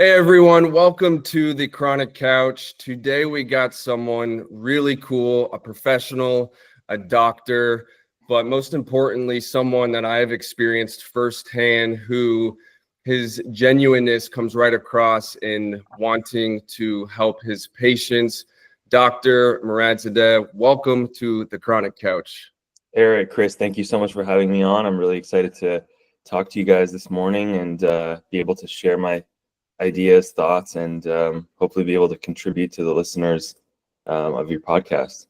Hey everyone, welcome to the Chronic Couch. Today we got someone really cool, a professional, a doctor, but most importantly, someone that I have experienced firsthand who his genuineness comes right across in wanting to help his patients. Dr. Moradzadeh, welcome to the Chronic Couch. Eric, Chris, thank you so much for having me on. I'm really excited to talk to you guys this morning and be able to share my ideas, thoughts, and hopefully be able to contribute to the listeners of your podcast.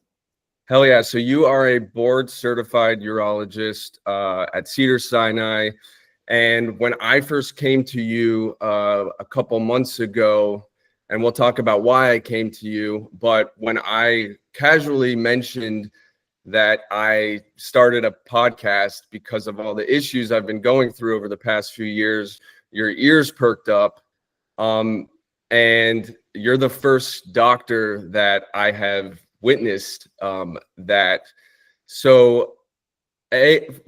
Hell yeah. So you are a board certified urologist at Cedar Sinai. And when I first came to you a couple months ago, and we'll talk about why I came to you, but when I casually mentioned that I started a podcast because of all the issues I've been going through over the past few years, your ears perked up. And you're the first doctor that I have witnessed that. So,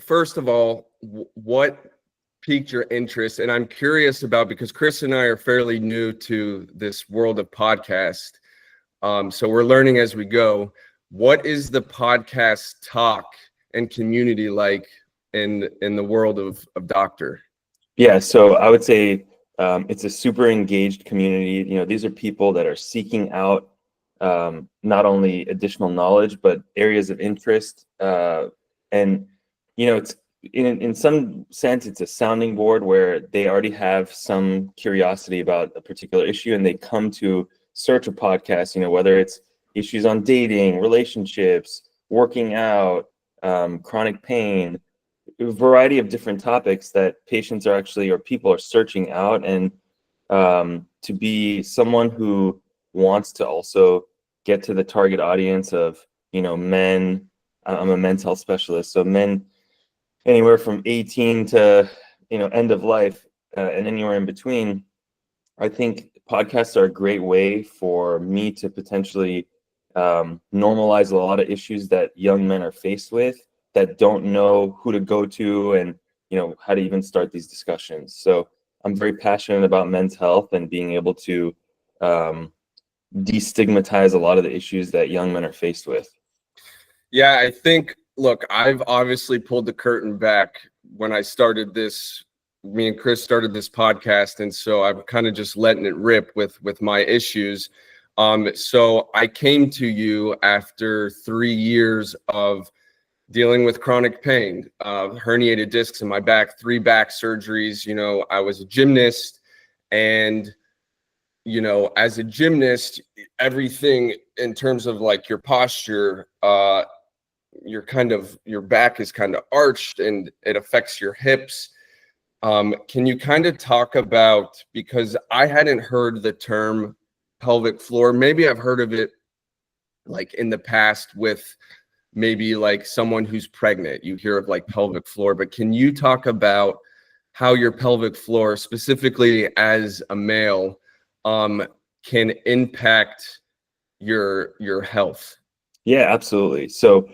first of all, what piqued your interest? And I'm curious about, because Chris and I are fairly new to this world of podcast. So we're learning as we go. What is the podcast talk and community like in the world of doctor? Yeah, so I would say it's a super engaged community. You know, these are people that are seeking out not only additional knowledge, but areas of interest. And, you know, it's in some sense, it's a sounding board where they already have some curiosity about a particular issue and they come to search a podcast, you know, whether it's issues on dating, relationships, working out, chronic pain, a variety of different topics that patients are actually, or people are searching out. And to be someone who wants to also get to the target audience of, you know, men. I'm a men's health specialist, so men anywhere from 18 to, you know, end of life, and anywhere in between. I think podcasts are a great way for me to potentially normalize a lot of issues that young men are faced with that don't know who to go to and, you know, how to even start these discussions. So I'm very passionate about men's health and being able to destigmatize a lot of the issues that young men are faced with. Yeah, I think, look, I've obviously pulled the curtain back when I started this. Me and Chris started this podcast, and so I'm kind of just letting it rip with my issues. So I came to you after 3 years of dealing with chronic pain, herniated discs in my back, 3 back surgeries. You know, I was a gymnast, and you know, as a gymnast, everything in terms of like your posture, your back is kind of arched and it affects your hips. Can you kind of talk about, because I hadn't heard the term pelvic floor, maybe I've heard of it like in the past with maybe like someone who's pregnant, you hear of like pelvic floor, but can you talk about how your pelvic floor, specifically as a male, can impact your health? Yeah, absolutely. So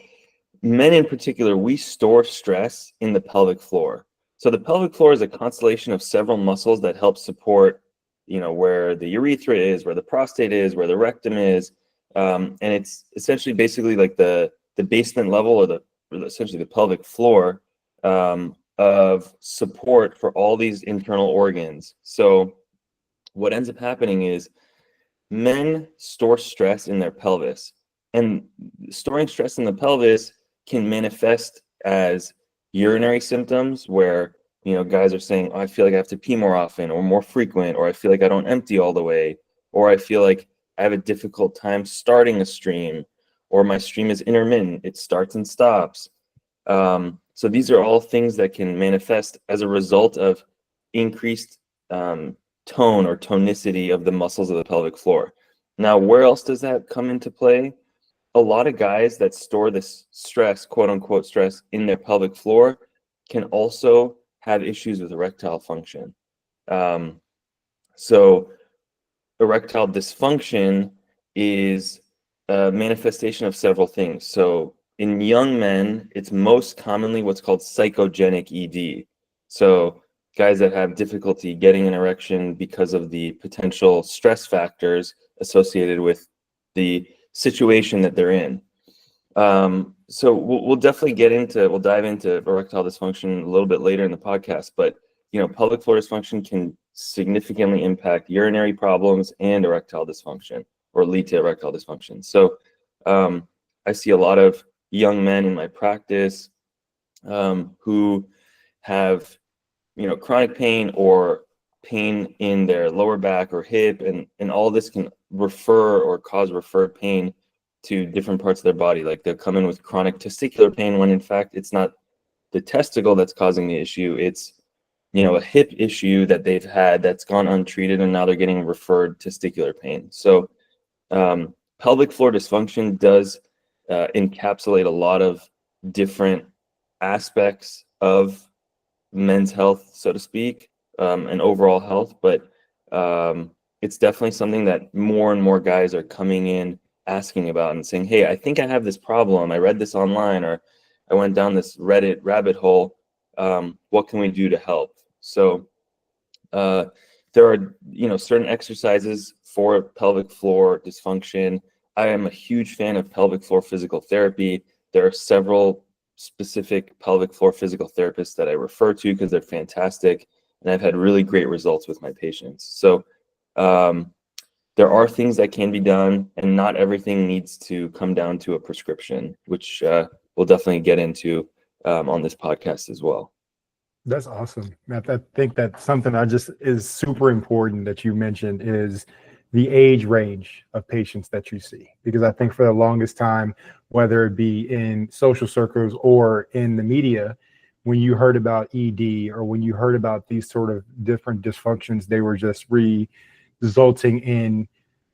men in particular, we store stress in the pelvic floor. So the pelvic floor is a constellation of several muscles that help support, you know, where the urethra is, where the prostate is, where the rectum is. And it's essentially basically like the basement level or essentially the pelvic floor of support for all these internal organs. So what ends up happening is men store stress in their pelvis, and storing stress in the pelvis can manifest as urinary symptoms where, you know, guys are saying, oh, I feel like I have to pee more often or more frequent, or I feel like I don't empty all the way, or I feel like I have a difficult time starting a stream, or my stream is intermittent, it starts and stops. So these are all things that can manifest as a result of increased tone or tonicity of the muscles of the pelvic floor. Now, where else does that come into play? A lot of guys that store this stress, quote unquote stress, in their pelvic floor can also have issues with erectile function. So erectile dysfunction is a manifestation of several things. So in young men, it's most commonly what's called psychogenic ED. So guys that have difficulty getting an erection because of the potential stress factors associated with the situation that they're in. So we'll definitely we'll dive into erectile dysfunction a little bit later in the podcast, but pelvic floor dysfunction can significantly impact urinary problems and erectile dysfunction, or lead to erectile dysfunction. So I see a lot of young men in my practice who have chronic pain or pain in their lower back or hip, and all this can refer or cause referred pain to different parts of their body. Like they'll come in with chronic testicular pain when in fact it's not the testicle that's causing the issue. It's a hip issue that they've had that's gone untreated, and now they're getting referred testicular pain. So pelvic floor dysfunction does encapsulate a lot of different aspects of men's health, so to speak, and overall health, but it's definitely something that more and more guys are coming in asking about and saying, hey, I think I have this problem. I read this online, or I went down this Reddit rabbit hole. What can we do to help? So there are certain exercises for pelvic floor dysfunction. I am a huge fan of pelvic floor physical therapy. There are several specific pelvic floor physical therapists that I refer to because they're fantastic, and I've had really great results with my patients. So there are things that can be done, and not everything needs to come down to a prescription, which we'll definitely get into on this podcast as well. That's awesome. I think that something that just is super important that you mentioned is the age range of patients that you see, because I think for the longest time, whether it be in social circles or in the media, when you heard about ED or when you heard about these sort of different dysfunctions, they were just resulting in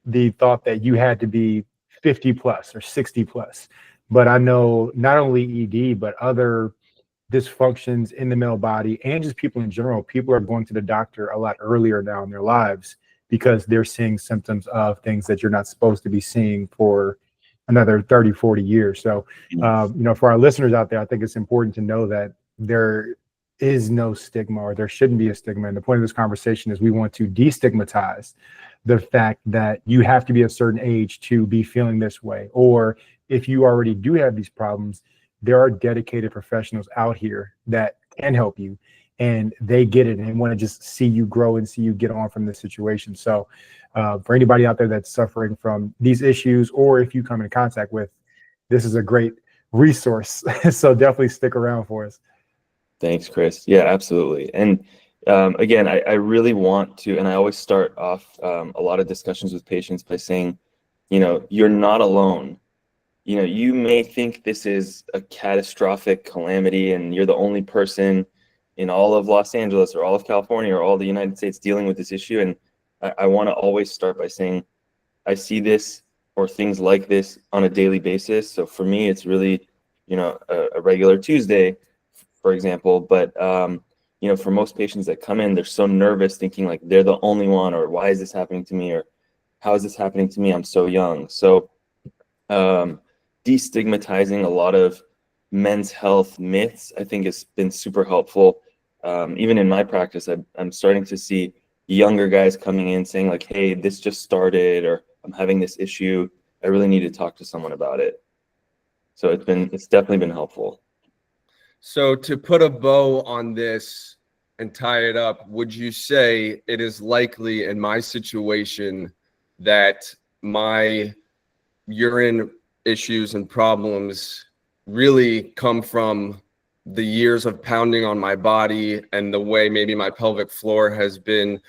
the thought that you had to be 50 plus or 60 plus. But I know not only ED, but other dysfunctions in the male body and just people in general, people are going to the doctor a lot earlier now in their lives because they're seeing symptoms of things that you're not supposed to be seeing for another 30, 40 years. So, for our listeners out there, I think it's important to know that there is no stigma, or there shouldn't be a stigma. And the point of this conversation is we want to destigmatize the fact that you have to be a certain age to be feeling this way. Or if you already do have these problems, there are dedicated professionals out here that can help you, and they get it and want to just see you grow and see you get on from this situation. So for anybody out there that's suffering from these issues, or if you come in contact with, this is a great resource. So definitely stick around for us. Thanks, Chris. Yeah, absolutely. And again, I really want to, and I always start off a lot of discussions with patients by saying, you're not alone. You may think this is a catastrophic calamity and you're the only person in all of Los Angeles or all of California or all the United States dealing with this issue. And I want to always start by saying, I see this or things like this on a daily basis. So for me, it's really, a regular Tuesday, for example. But, for most patients that come in, they're so nervous thinking like they're the only one, or why is this happening to me? Or how is this happening to me? I'm so young. So destigmatizing a lot of men's health myths, I think, has been super helpful. Even in my practice, I'm starting to see younger guys coming in saying like, hey, this just started, or I'm having this issue. I really need to talk to someone about it. So it's definitely been helpful. So to put a bow on this and tie it up, would you say it is likely in my situation that my urine issues and problems really come from the years of pounding on my body and the way maybe my pelvic floor has been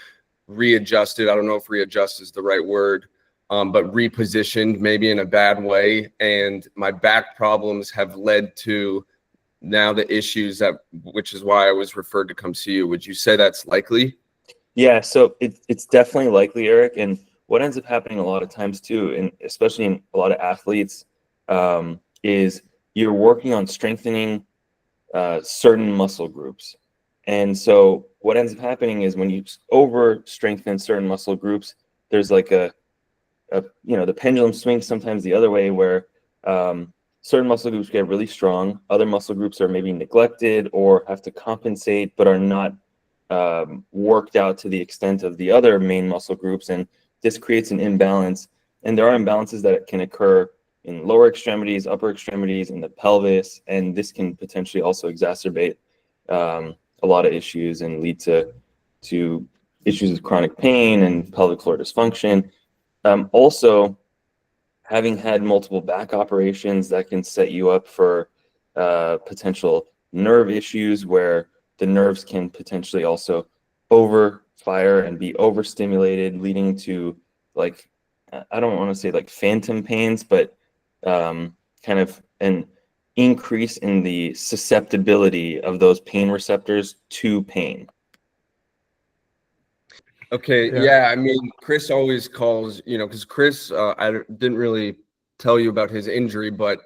readjusted? I don't know if readjust is the right word, but repositioned maybe in a bad way. And my back problems have led to now the issues which is why I was referred to come see you. Would you say that's likely? Yeah, so it's definitely likely, Eric. And what ends up happening a lot of times too, and especially in a lot of athletes, is you're working on strengthening certain muscle groups. And so what ends up happening is when you over strengthen certain muscle groups, there's like the pendulum swings sometimes the other way, where certain muscle groups get really strong, other muscle groups are maybe neglected or have to compensate but are not worked out to the extent of the other main muscle groups, and this creates an imbalance. And there are imbalances that can occur in lower extremities, upper extremities, in the pelvis, and this can potentially also exacerbate a lot of issues and lead to issues of chronic pain and pelvic floor dysfunction. Also, having had multiple back operations, that can set you up for potential nerve issues where the nerves can potentially also overfire and be overstimulated, leading to, like, I don't want to say like phantom pains, but kind of an increase in the susceptibility of those pain receptors to pain. Okay, yeah, I mean, Chris always calls, because Chris, I didn't really tell you about his injury, but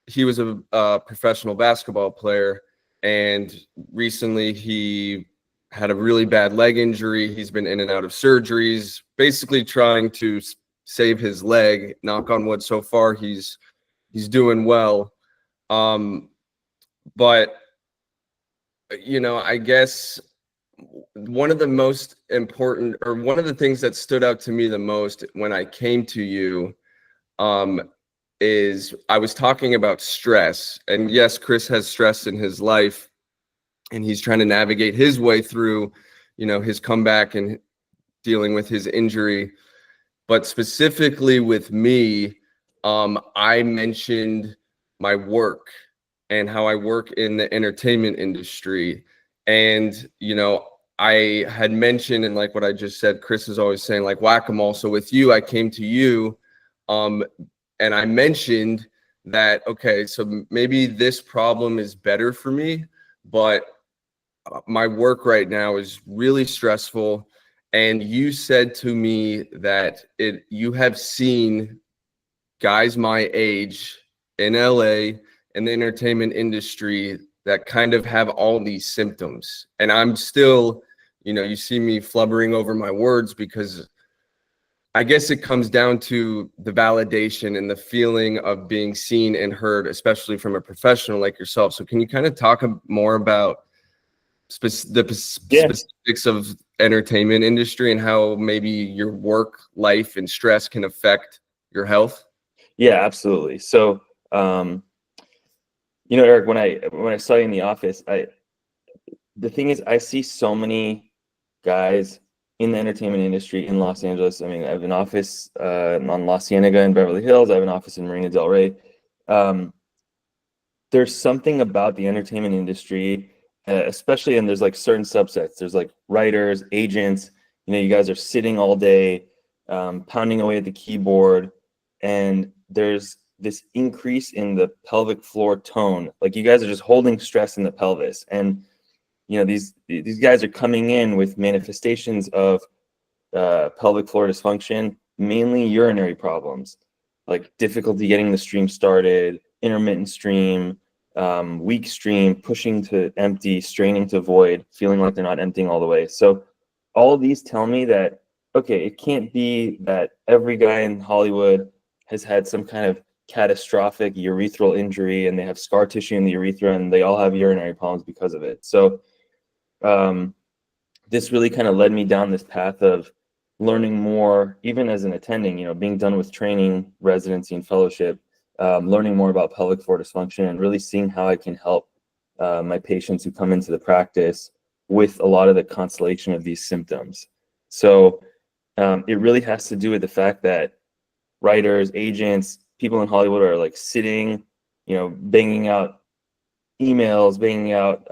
he was a professional basketball player, and recently he had a really bad leg injury. He's been in and out of surgeries, basically trying to save his leg. Knock on wood, so far he's doing well. But I guess one of the most important, or one of the things that stood out to me the most when I came to you, is I was talking about stress. And yes, Chris has stress in his life, and he's trying to navigate his way through, his comeback and dealing with his injury. But specifically with me, I mentioned my work and how I work in the entertainment industry. And, I had mentioned, and like what I just said, Chris is always saying like whack-a-mole. So with you, I came to you, and I mentioned that, okay, so maybe this problem is better for me, but my work right now is really stressful. And you said to me that you have seen guys my age in LA in the entertainment industry that kind of have all these symptoms. And I'm still, you see me flubbering over my words because I guess it comes down to the validation and the feeling of being seen and heard, especially from a professional like yourself. So can you kind of talk more about the specifics of entertainment industry and how maybe your work life and stress can affect your health? Yeah, absolutely. So, Eric, when I saw you in the office, the thing is, I see so many guys in the entertainment industry in Los Angeles. I mean, I have an office on La Cienega in Beverly Hills. I have an office in Marina Del Rey. There's something about the entertainment industry, especially, and there's like certain subsets. There's like writers, agents. You guys are sitting all day, pounding away at the keyboard, and there's this increase in the pelvic floor tone. Like, you guys are just holding stress in the pelvis, and these guys are coming in with manifestations of pelvic floor dysfunction, mainly urinary problems, like difficulty getting the stream started, intermittent stream, weak stream, pushing to empty, straining to void, feeling like they're not emptying all the way. So all of these tell me that, okay, it can't be that every guy in Hollywood has had some kind of catastrophic urethral injury and they have scar tissue in the urethra and they all have urinary problems because of it. So this really kind of led me down this path of learning more, even as an attending, being done with training, residency, and fellowship, learning more about pelvic floor dysfunction and really seeing how I can help my patients who come into the practice with a lot of the constellation of these symptoms. So it really has to do with the fact that writers, agents, people in Hollywood are like sitting, banging out emails, banging out,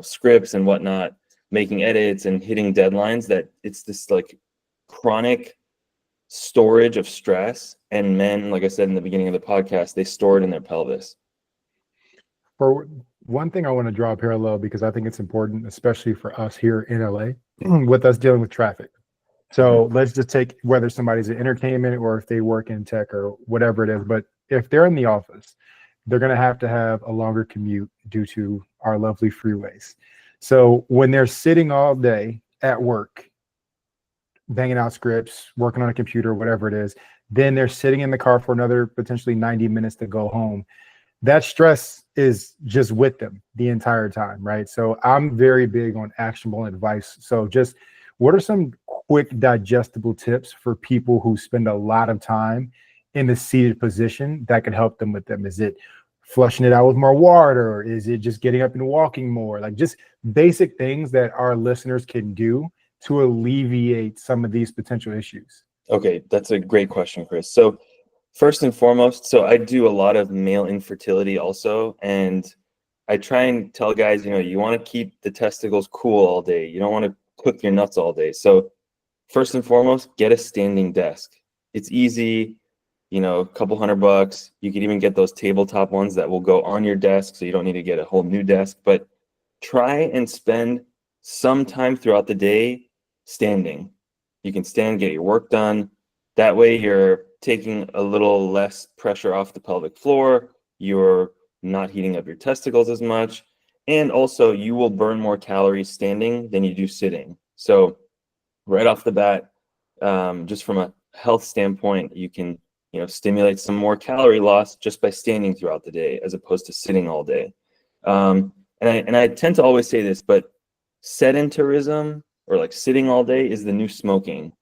scripts and whatnot, making edits and hitting deadlines, that it's this like chronic storage of stress. And men, like I said in the beginning of the podcast, they store it in their pelvis. For one thing, I want to draw a parallel because I think it's important, especially for us here in LA, with us dealing with traffic. So let's just take whether somebody's in entertainment or if they work in tech or whatever it is. But if they're in the office, they're going to have a longer commute due to our lovely freeways. So when they're sitting all day at work, banging out scripts, working on a computer, whatever it is, then they're sitting in the car for another potentially 90 minutes to go home. that stress is just with them the entire time, right? So I'm very big on actionable advice. So just what are some quick digestible tips for people who spend a lot of time in the seated position that could help them with them? Is it flushing it out with more water? Or is it just getting up and walking more? Like just basic things that our listeners can do to alleviate some of these potential issues. Okay, that's a great question, Chris. So first and foremost, so I do a lot of male infertility also, and I try and tell guys, you want to keep the testicles cool all day. You don't want to cook your nuts all day. So first and foremost, get a standing desk. It's easy, a couple $100. You can even get those tabletop ones that will go on your desk, so you don't need to get a whole new desk. But try and spend some time throughout the day standing. You can stand, get your work done. That way you're taking a little less pressure off the pelvic floor. You're not heating up your testicles as much. And also you will burn more calories standing than you do sitting. So right off the bat, just from a health standpoint, you can stimulate some more calorie loss just by standing throughout the day as opposed to sitting all day. And I tend to always say this, but sedentarism or like sitting all day is the new smoking,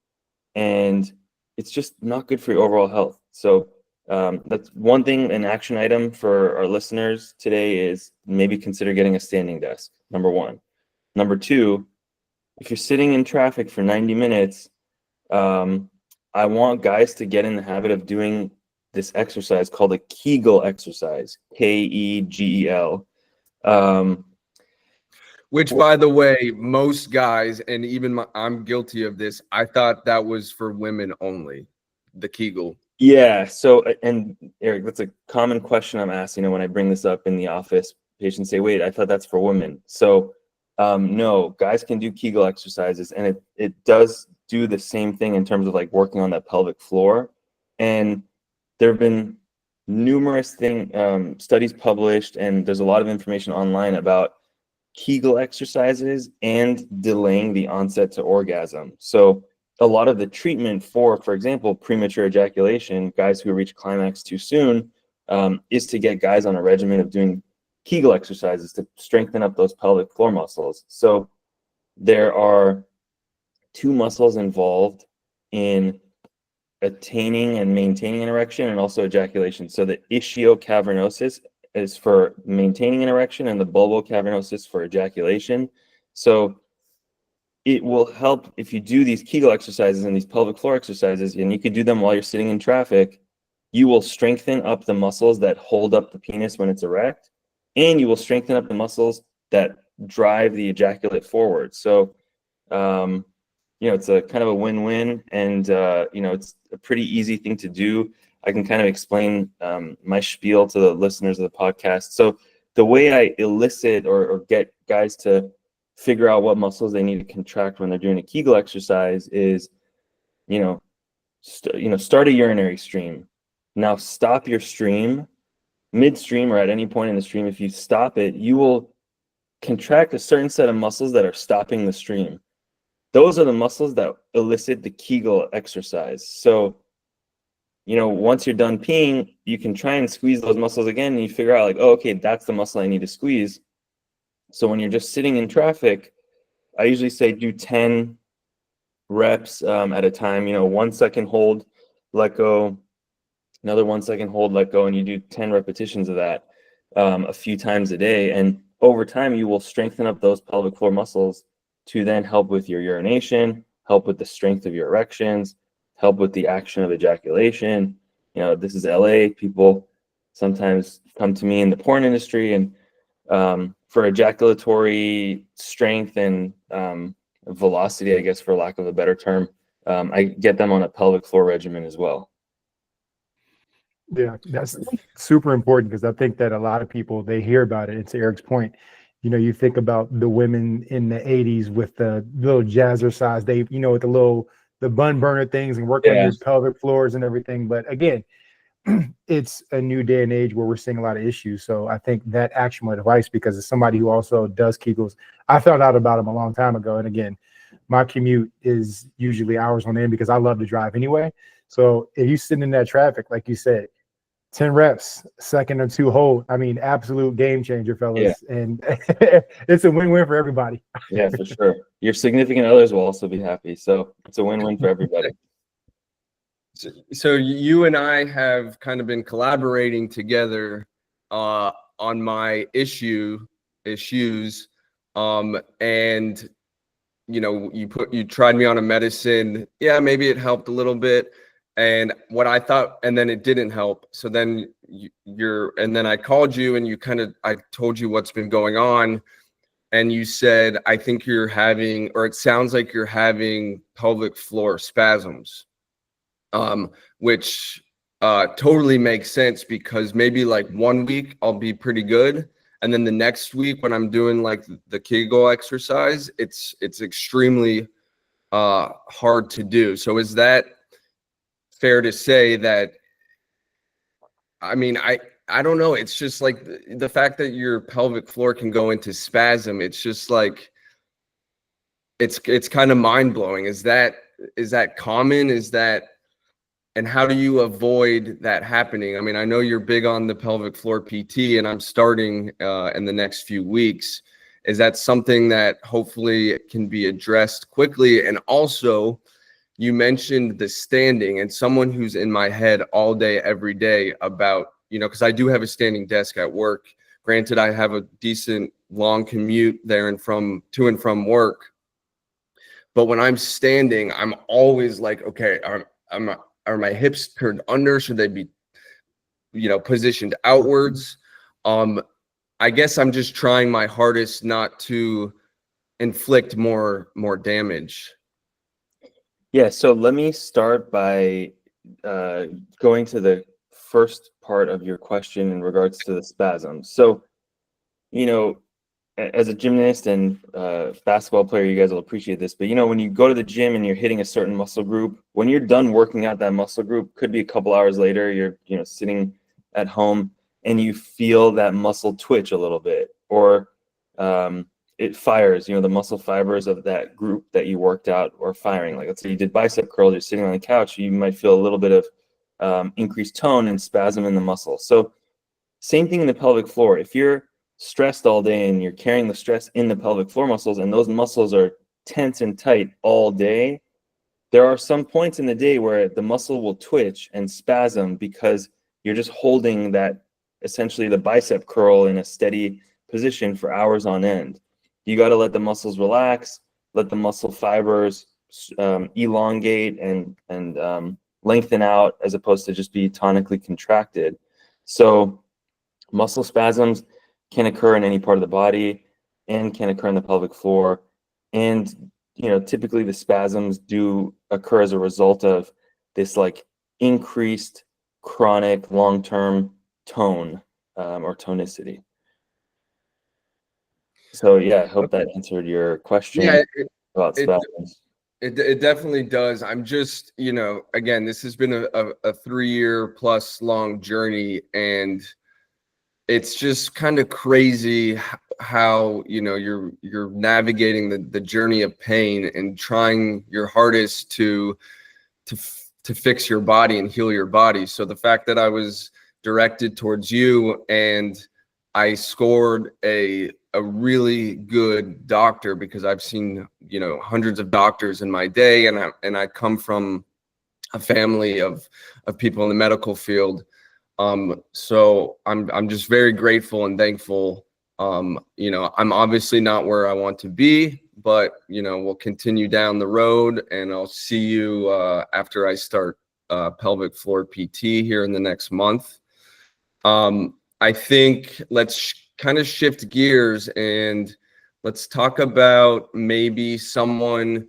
and it's just not good for your overall health. So that's one thing, an action item for our listeners today is maybe consider getting a standing desk, number one. Number two, if you're sitting in traffic for 90 minutes, I want guys to get in the habit of doing this exercise called a Kegel exercise, Kegel. Which, by the way, most guys, and even I'm guilty of this, I thought that was for women only, the Kegel. Yeah. So, and Eric, that's a common question I'm asked, when I bring this up in the office. Patients say, wait, I thought that's for women. So no, guys can do Kegel exercises, and it does do the same thing in terms of like working on that pelvic floor. And there have been numerous studies published, and there's a lot of information online about Kegel exercises and delaying the onset to orgasm. So a lot of the treatment for example, premature ejaculation, guys who reach climax too soon, is to get guys on a regimen of doing Kegel exercises to strengthen up those pelvic floor muscles. So there are two muscles involved in attaining and maintaining an erection and also ejaculation. So the ischiocavernosus is for maintaining an erection and the bulbocavernosus for ejaculation. So it will help if you do these Kegel exercises and these pelvic floor exercises, and you could do them while you're sitting in traffic. You will strengthen up the muscles that hold up the penis when it's erect, and you will strengthen up the muscles that drive the ejaculate forward. So, it's a kind of a win-win, and it's a pretty easy thing to do. I can kind of explain my spiel to the listeners of the podcast. So the way I elicit or get guys to figure out what muscles they need to contract when they're doing a Kegel exercise is, start a urinary stream. Now stop your stream midstream or at any point in the stream. If you stop it, you will contract a certain set of muscles that are stopping the stream. Those are the muscles that elicit the Kegel exercise. So, once you're done peeing, you can try and squeeze those muscles again, and you figure out like, oh, okay, that's the muscle I need to squeeze. So when you're just sitting in traffic, I usually say do 10 reps at a time. 1 second hold, let go, another 1 second hold, let go, and you do 10 repetitions of that a few times a day. And over time, you will strengthen up those pelvic floor muscles to then help with your urination, help with the strength of your erections, help with the action of ejaculation. This is LA. People sometimes come to me in the porn industry and for ejaculatory strength and velocity, I guess, for lack of a better term, I get them on a pelvic floor regimen as well. Yeah, that's super important because I think that a lot of people, they hear about it. It's Eric's point. You think about the women in the 80s with the little jazzercise, they, with the bun burner things and working on your pelvic floors and everything. But again, it's a new day and age where we're seeing a lot of issues. So I think that actionable advice, because as somebody who also does Kegels, I found out about them a long time ago. And again, my commute is usually hours on end because I love to drive anyway. So if you sit in that traffic, like you said, 10 reps, second or two hold. I mean, absolute game changer, fellas. Yeah. And it's a win-win for everybody. Yeah, for sure. Your significant others will also be happy. So it's a win-win for everybody. So you and I have kind of been collaborating together on my issues, and you tried me on a medicine. Yeah, maybe it helped a little bit, and what I thought, and then it didn't help. So then and then I called you, and I told you what's been going on, and you said, I think you're having, or it sounds like you're having pelvic floor spasms. Which totally makes sense, because maybe like 1 week I'll be pretty good, and then the next week when I'm doing like the Kegel exercise, it's extremely hard to do. So is that fair to say that? I mean, I don't know. It's just like the fact that your pelvic floor can go into spasm. It's just like it's kind of mind blowing. Is that common? And how do you avoid that happening? I mean, I know you're big on the pelvic floor PT, and I'm starting in the next few weeks. Is that something that hopefully can be addressed quickly? And also, you mentioned the standing, and someone who's in my head all day, every day about, because I do have a standing desk at work. Granted, I have a decent long commute there to and from work. But when I'm standing, I'm always like, okay, are my hips turned under? Should they be, positioned outwards? I guess I'm just trying my hardest not to inflict more damage. Yeah, so let me start by going to the first part of your question in regards to the spasms. So, as a gymnast and basketball player, you guys will appreciate this, but when you go to the gym and you're hitting a certain muscle group, when you're done working out that muscle group, could be a couple hours later, you're sitting at home and you feel that muscle twitch a little bit, or it fires, the muscle fibers of that group that you worked out are firing. Like, let's say you did bicep curls, you're sitting on the couch, you might feel a little bit of increased tone and spasm in the muscle. So same thing in the pelvic floor. If you're stressed all day and you're carrying the stress in the pelvic floor muscles, and those muscles are tense and tight all day, there are some points in the day where the muscle will twitch and spasm because you're just holding that, essentially the bicep curl, in a steady position for hours on end. You got to let the muscles relax, let the muscle fibers elongate and lengthen out, as opposed to just be tonically contracted. So muscle spasms can occur in any part of the body and can occur in the pelvic floor. And, typically the spasms do occur as a result of this like increased chronic long-term tone or tonicity. So yeah, I hope that answered your question about spasms. It definitely does. I'm just, again, this has been a 3-year plus long journey, and it's just kind of crazy how you're navigating the journey of pain and trying your hardest to fix your body and heal your body. So the fact that I was directed towards you, and I scored a really good doctor, because I've seen hundreds of doctors in my day, and I come from a family of people in the medical field. So I'm just very grateful and thankful. I'm obviously not where I want to be, but we'll continue down the road, and I'll see you after I start pelvic floor PT here in the next month. I think let's kind of shift gears and let's talk about maybe someone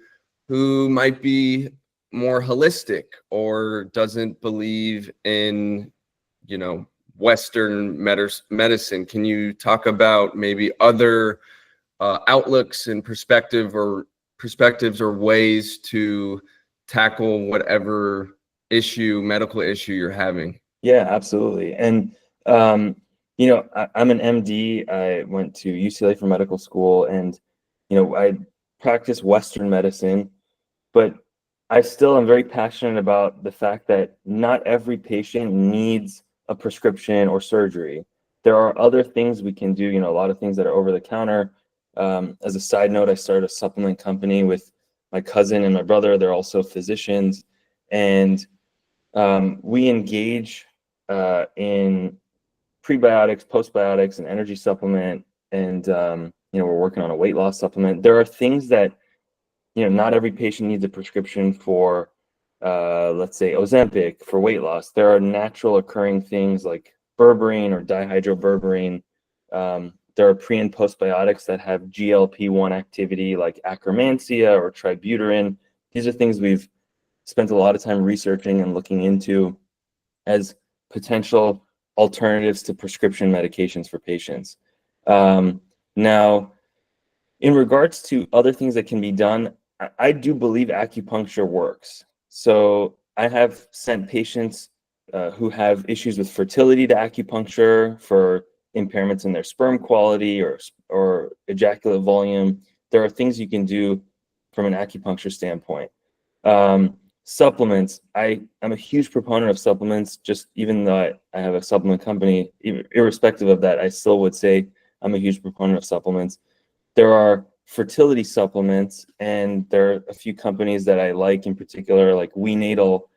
who might be more holistic or doesn't believe in Western medicine. Can you talk about maybe other outlooks and perspectives or ways to tackle whatever medical issue you're having? Yeah, absolutely. And I'm an MD. I went to UCLA for medical school, and I practice Western medicine, but I still am very passionate about the fact that not every patient needs a prescription or surgery. There are other things we can do, a lot of things that are over the counter. As a side note, I started a supplement company with my cousin and my brother. They're also physicians, and we engage in prebiotics, postbiotics, and energy supplement, and we're working on a weight loss supplement. There are things that not every patient needs a prescription for. Let's say Ozempic for weight loss. There are natural occurring things like berberine or dihydroberberine. There are pre and postbiotics that have GLP-1 activity like akkermansia or tributyrin. These are things we've spent a lot of time researching and looking into as potential alternatives to prescription medications for patients. Now, in regards to other things that can be done, I do believe acupuncture works. So I have sent patients who have issues with fertility to acupuncture for impairments in their sperm quality or ejaculate volume. There are things you can do from an acupuncture standpoint. Supplements, I'm a huge proponent of supplements. Just even though I have a supplement company, irrespective of that, I still would say I'm a huge proponent of supplements. There are fertility supplements, and there are a few companies that I like in particular, like WeNatal.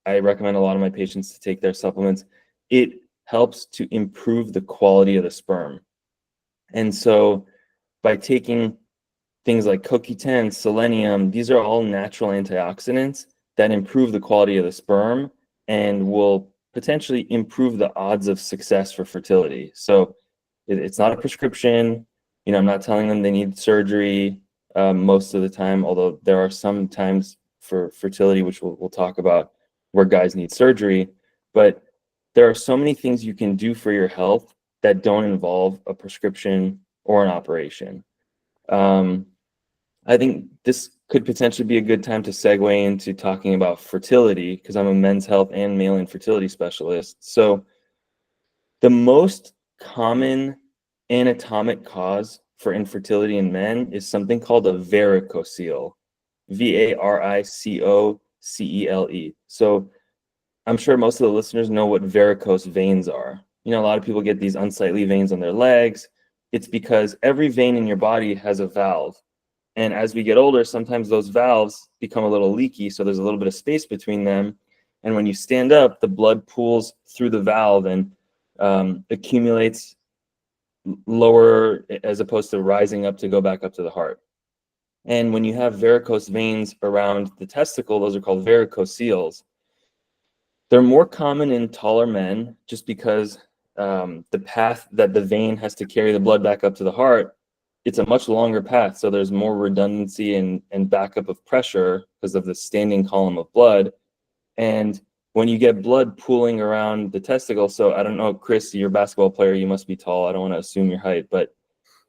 I recommend a lot of my patients to take their supplements. It helps to improve the quality of the sperm. And so by taking things like CoQ10, selenium, these are all natural antioxidants that improve the quality of the sperm and will potentially improve the odds of success for fertility. So it's not a prescription. I'm not telling them they need surgery most of the time, although there are some times for fertility, which we'll talk about, where guys need surgery. But there are so many things you can do for your health that don't involve a prescription or an operation. I think this could potentially be a good time to segue into talking about fertility, because I'm a men's health and male infertility specialist. So the most common anatomic cause for infertility in men is something called a varicocele, varicocele. So I'm sure most of the listeners know what varicose veins are. A lot of people get these unsightly veins on their legs. It's because every vein in your body has a valve. And as we get older, sometimes those valves become a little leaky, so there's a little bit of space between them. And when you stand up, the blood pools through the valve and accumulates lower as opposed to rising up to go back up to the heart. And when you have varicose veins around the testicle, those are called varicoceles. They're more common in taller men just because the path that the vein has to carry the blood back up to the heart, it's a much longer path. So there's more redundancy and backup of pressure because of the standing column of blood. And when you get blood pooling around the testicle, so I don't know, Chris, you're a basketball player, you must be tall. I don't want to assume your height, but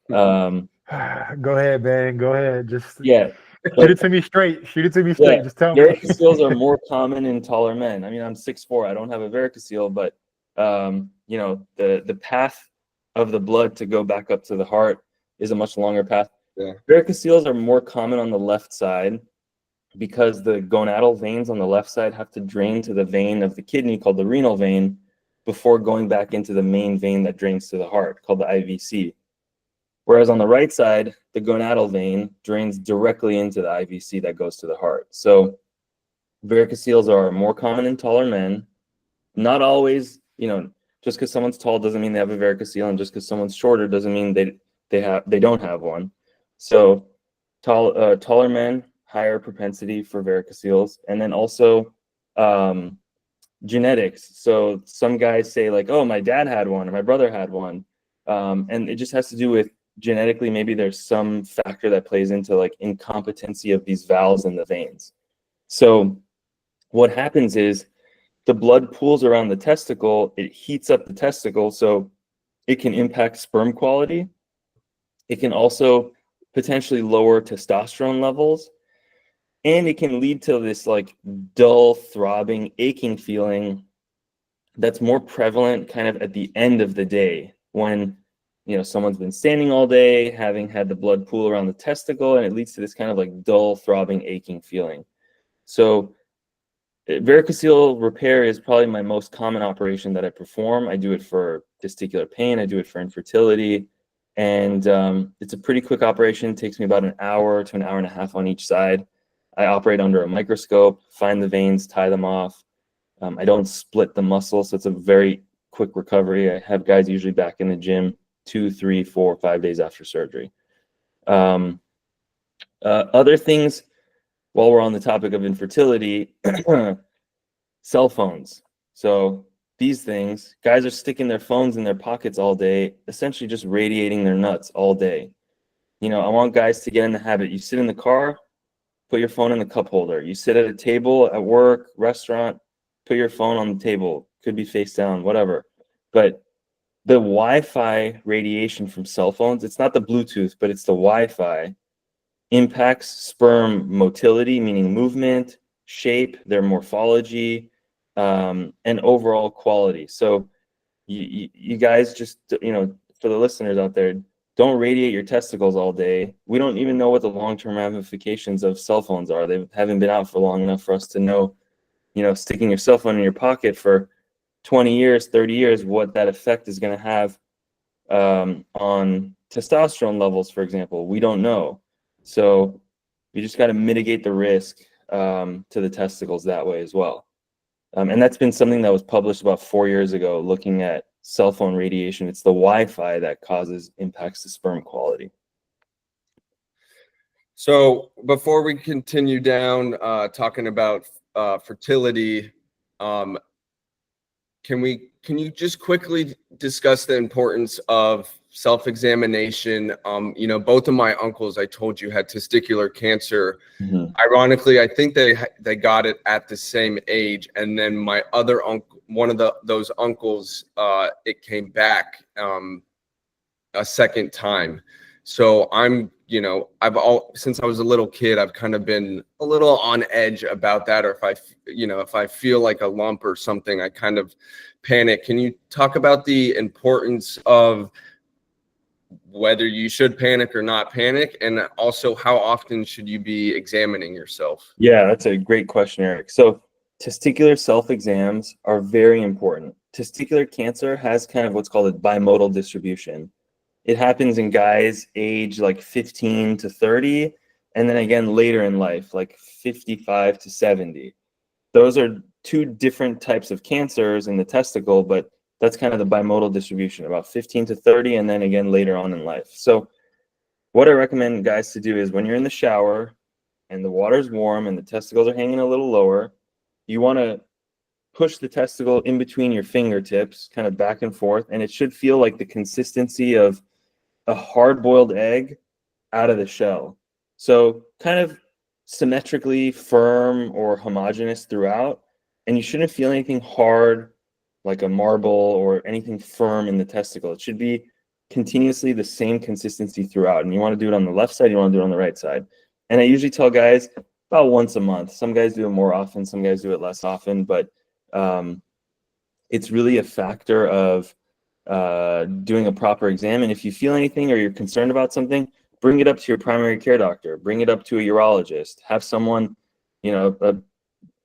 Go ahead, man. Go ahead. Just yeah. shoot it to me straight. Shoot it to me straight. Yeah, Just tell me. varicoceles are more common in taller men. I mean, I'm 6'4". I don't have a varicocele, but the path of the blood to go back up to the heart is a much longer path. Yeah. Varicoceles are more common on the left side because the gonadal veins on the left side have to drain to the vein of the kidney called the renal vein before going back into the main vein that drains to the heart called the IVC. Whereas on the right side, the gonadal vein drains directly into the IVC that goes to the heart. So varicoceles are more common in taller men. Not always, just because someone's tall doesn't mean they have a varicocele, and just because someone's shorter doesn't mean they don't have one. So taller men, higher propensity for varicoceles. And then also genetics. So some guys say like, oh, my dad had one or my brother had one. And it just has to do with genetically, maybe there's some factor that plays into like incompetency of these valves in the veins. So what happens is the blood pools around the testicle, it heats up the testicle, so it can impact sperm quality. It can also potentially lower testosterone levels, and it can lead to this like dull, throbbing, aching feeling that's more prevalent kind of at the end of the day when someone's been standing all day, having had the blood pool around the testicle, and it leads to this kind of like dull, throbbing, aching feeling. So Varicocele repair is probably my most common operation that I perform. I do it for testicular pain. I do it for infertility. And it's a pretty quick operation. It takes me about an hour to an hour and a half on each side. I operate under a microscope, find the veins, tie them off. I don't split the muscle, so it's a very quick recovery. I have guys usually back in the gym 2, 3, 4, 5 days after surgery. Other things, while we're on the topic of infertility, cell phones. So these things, guys are sticking their phones in their pockets all day, essentially just radiating their nuts all day. You know, I want guys to get in the habit. You sit in the car, put your phone in the cup holder. You sit at a table at work, restaurant, put your phone on the table. Could be face down, whatever. But the Wi-Fi radiation from cell phones, it's not the Bluetooth, but it's the Wi-Fi, impacts sperm motility, meaning movement, shape, their morphology, and overall quality. So you guys just, you know, for the listeners out there, don't radiate your testicles all day. We don't even know what the long-term ramifications of cell phones are. They haven't been out for long enough for us to know, you know, sticking your cell phone in your pocket for 20 years, 30 years, what that effect is going to have on testosterone levels, for example. We don't know. So you just got to mitigate the risk to the testicles that way as well. And that's been something that was published about 4 years ago, looking at cell phone radiation. It's the Wi-Fi that causes impacts to sperm quality. So before we continue down talking about fertility, can you just quickly discuss the importance of self-examination? You know, both of my uncles, I told you, had testicular cancer. Mm-hmm. Ironically, I think they got it at the same age, and then my other uncle, one of those uncles, it came back a second time. So I'm, you know, since I was a little kid, I've kind of been a little on edge about that. Or if I feel like a lump or something, I kind of panic. Can you talk about the importance of whether you should panic or not panic, and also how often should you be examining yourself? Yeah, that's a great question, Eric. So testicular self-exams are very important. Testicular cancer has kind of what's called a bimodal distribution. It happens in guys age like 15 to 30, and then again later in life, like 55 to 70. Those are two different types of cancers in the testicle, but that's kind of the bimodal distribution, about 15 to 30, and then again later on in life. So what I recommend guys to do is when you're in the shower and the water's warm and the testicles are hanging a little lower, you want to push the testicle in between your fingertips, kind of back and forth, and it should feel like the consistency of a hard-boiled egg out of the shell. So kind of symmetrically firm or homogeneous throughout, and you shouldn't feel anything hard like a marble or anything firm in the testicle. It should be continuously the same consistency throughout, and you want to do it on the left side, you want to do it on the right side. And I usually tell guys about once a month. Some guys do it more often, some guys do it less often, but it's really a factor of doing a proper exam. And if you feel anything or you're concerned about something, bring it up to your primary care doctor, bring it up to a urologist, have someone, you know, a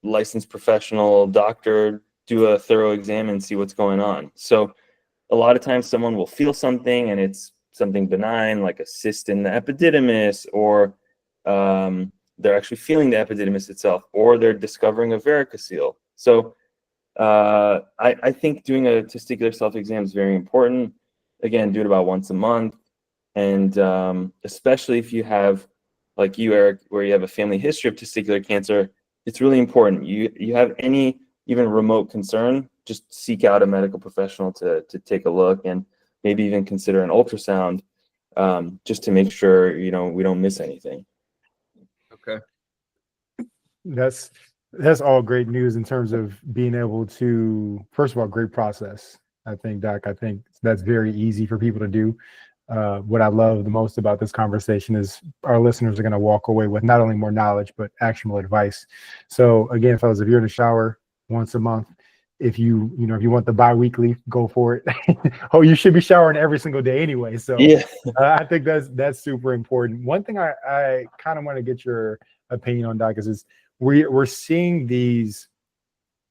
licensed professional doctor do a thorough exam and see what's going on. So a lot of times someone will feel something and it's something benign, like a cyst in the epididymis, or they're actually feeling the epididymis itself, or they're discovering a varicocele. So I think doing a testicular self-exam is very important. Again, do it about once a month. And especially if you have, like you, Eric, where you have a family history of testicular cancer, it's really important. You have any even remote concern, just seek out a medical professional to take a look, and maybe even consider an ultrasound just to make sure, you know, we don't miss anything. Okay. That's all great news in terms of being able to, first of all, great process. I think, Doc, I think that's very easy for people to do. What I love the most about this conversation is our listeners are going to walk away with not only more knowledge, but actionable advice. So again, fellas, if you're in the shower once a month, if you want the bi-weekly, go for it. Oh, you should be showering every single day anyway. So yeah. I think that's super important. One thing I kind of want to get your opinion on, Doc, is we're seeing these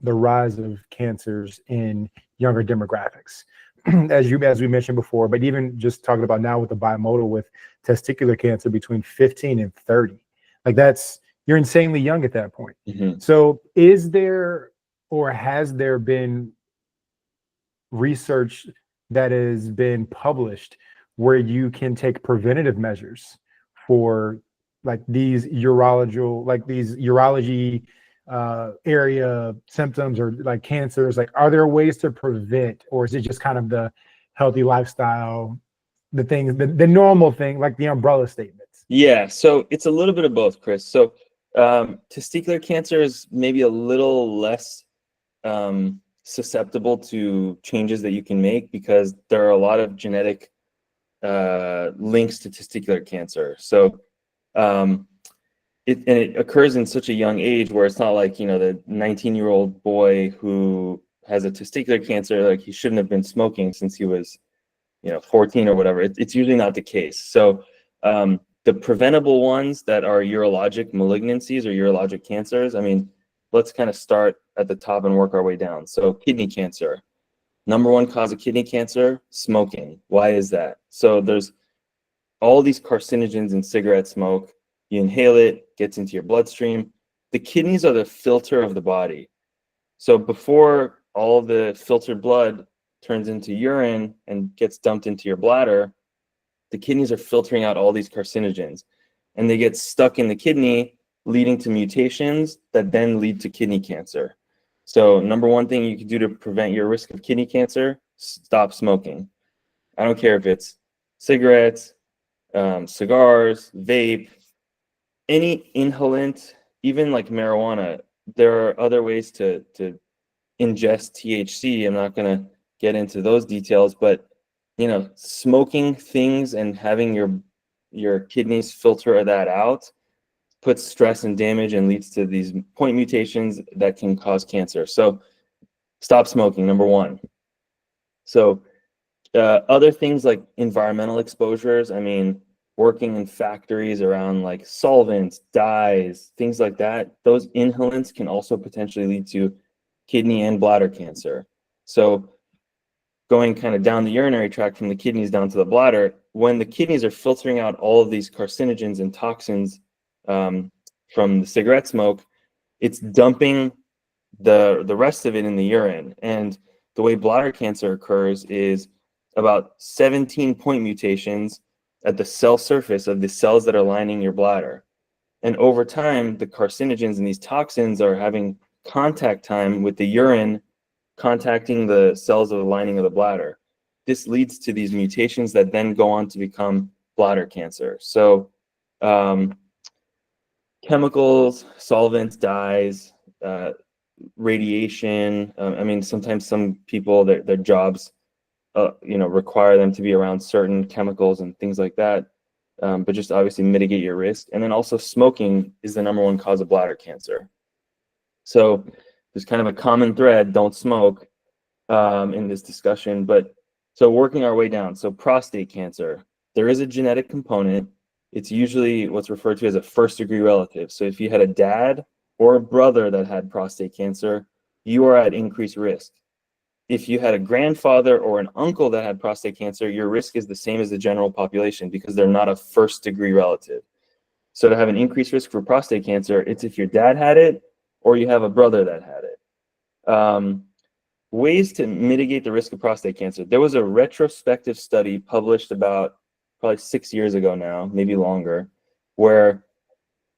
the rise of cancers in younger demographics, as we mentioned before, but even just talking about now with the bimodal with testicular cancer between 15 and 30, like you're insanely young at that point. Mhm. So is there, or has there been research that has been published where you can take preventative measures for like these urology area symptoms or like cancers? Like, are there ways to prevent, or is it just kind of the healthy lifestyle, the things, the normal thing, like the umbrella statements? Yeah, so it's a little bit of both, Chris. So testicular cancer is maybe a little less susceptible to changes that you can make because there are a lot of genetic links to testicular cancer. So it occurs in such a young age where it's not like, the 19-year-old boy who has a testicular cancer, like he shouldn't have been smoking since he was, 14 or whatever. It's usually not the case. So the preventable ones that are urologic malignancies or urologic cancers, I mean, let's kind of start at the top and work our way down. So kidney cancer, number one cause of kidney cancer, smoking. Why is that? So there's all these carcinogens in cigarette smoke. You inhale it, gets into your bloodstream. The kidneys are the filter of the body. So before all the filtered blood turns into urine and gets dumped into your bladder, the kidneys are filtering out all these carcinogens, and they get stuck in the kidney, leading to mutations that then lead to kidney cancer. So number one thing you can do to prevent your risk of kidney cancer, stop smoking. I don't care if it's cigarettes, cigars, vape, any inhalant, even like marijuana. There are other ways to ingest THC. I'm not going to get into those details, but smoking things and having your kidneys filter that out puts stress and damage and leads to these point mutations that can cause cancer. So stop smoking, number one. So other things like environmental exposures, I mean, working in factories around like solvents, dyes, things like that, those inhalants can also potentially lead to kidney and bladder cancer. So going kind of down the urinary tract from the kidneys down to the bladder, when the kidneys are filtering out all of these carcinogens and toxins from the cigarette smoke, it's dumping the rest of it in the urine. And the way bladder cancer occurs is about 17 point mutations at the cell surface of the cells that are lining your bladder. And over time, the carcinogens and these toxins are having contact time with the urine, contacting the cells of the lining of the bladder. This leads to these mutations that then go on to become bladder cancer. So chemicals, solvents, dyes, radiation. I mean, sometimes some people, their jobs, require them to be around certain chemicals and things like that. But just obviously mitigate your risk. And then also smoking is the number one cause of bladder cancer. So there's kind of a common thread, don't smoke, in this discussion. But so working our way down. So prostate cancer, there is a genetic component. It's usually what's referred to as a first-degree relative. So if you had a dad or a brother that had prostate cancer, you are at increased risk. If you had a grandfather or an uncle that had prostate cancer, your risk is the same as the general population because they're not a first-degree relative. So to have an increased risk for prostate cancer, it's if your dad had it or you have a brother that had it. Ways to mitigate the risk of prostate cancer. There was a retrospective study published about probably 6 years ago now, maybe longer, where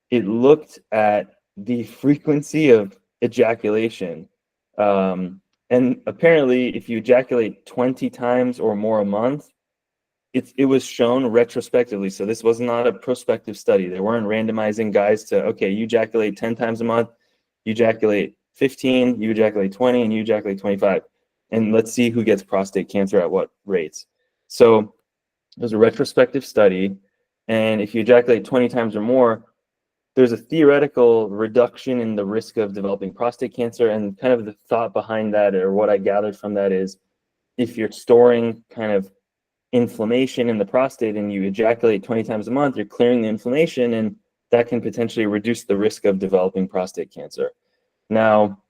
it looked at the frequency of ejaculation. And apparently, if you ejaculate 20 times or more a month, it was shown retrospectively. So this was not a prospective study. They weren't randomizing guys to, okay, you ejaculate 10 times a month, you ejaculate 15, you ejaculate 20, and you ejaculate 25. And let's see who gets prostate cancer at what rates. So it was a retrospective study. And if you ejaculate 20 times or more, there's a theoretical reduction in the risk of developing prostate cancer. And kind of the thought behind that, or what I gathered from that, is if you're storing kind of inflammation in the prostate and you ejaculate 20 times a month, you're clearing the inflammation, and that can potentially reduce the risk of developing prostate cancer. Now,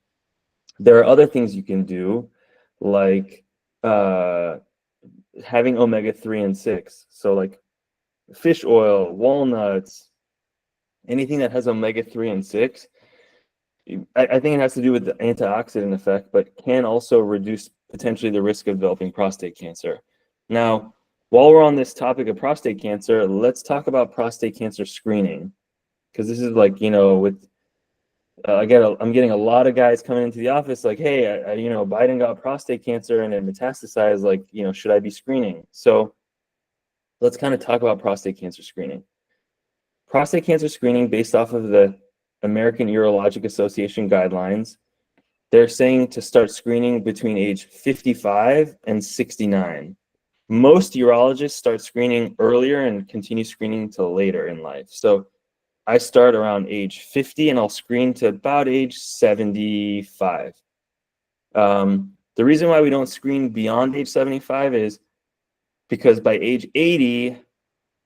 There are other things you can do, like having omega-3 and 6. So like fish oil, walnuts, anything that has omega-3 and 6. I think it has to do with the antioxidant effect, but can also reduce potentially the risk of developing prostate cancer. Now, while we're on this topic of prostate cancer, let's talk about prostate cancer screening, because this is like, with I'm getting a lot of guys coming into the office like, hey, Biden got prostate cancer and it metastasized. Like, should I be screening? So let's kind of talk about prostate cancer screening. Prostate cancer screening, based off of the American Urologic Association guidelines, they're saying to start screening between age 55 and 69. Most urologists start screening earlier and continue screening till later in life. So I start around age 50 and I'll screen to about age 75. The reason why we don't screen beyond age 75 is because by age 80,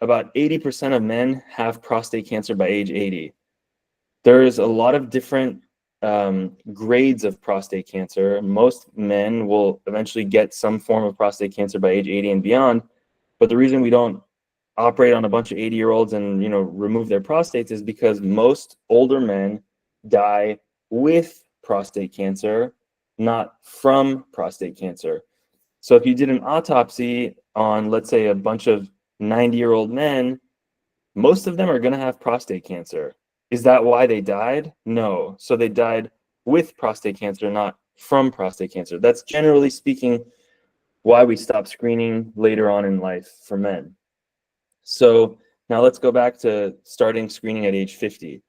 about 80% of men have prostate cancer by age 80. There's a lot of different grades of prostate cancer. Most men will eventually get some form of prostate cancer by age 80 and beyond. But the reason we don't operate on a bunch of 80-year-olds and remove their prostates is because most older men die with prostate cancer, not from prostate cancer. So if you did an autopsy on, let's say, a bunch of 90-year-old men, most of them are going to have prostate cancer. Is that why they died? No. So they died with prostate cancer, not from prostate cancer. That's generally speaking why we stop screening later on in life for men. So now let's go back to starting screening at age 50.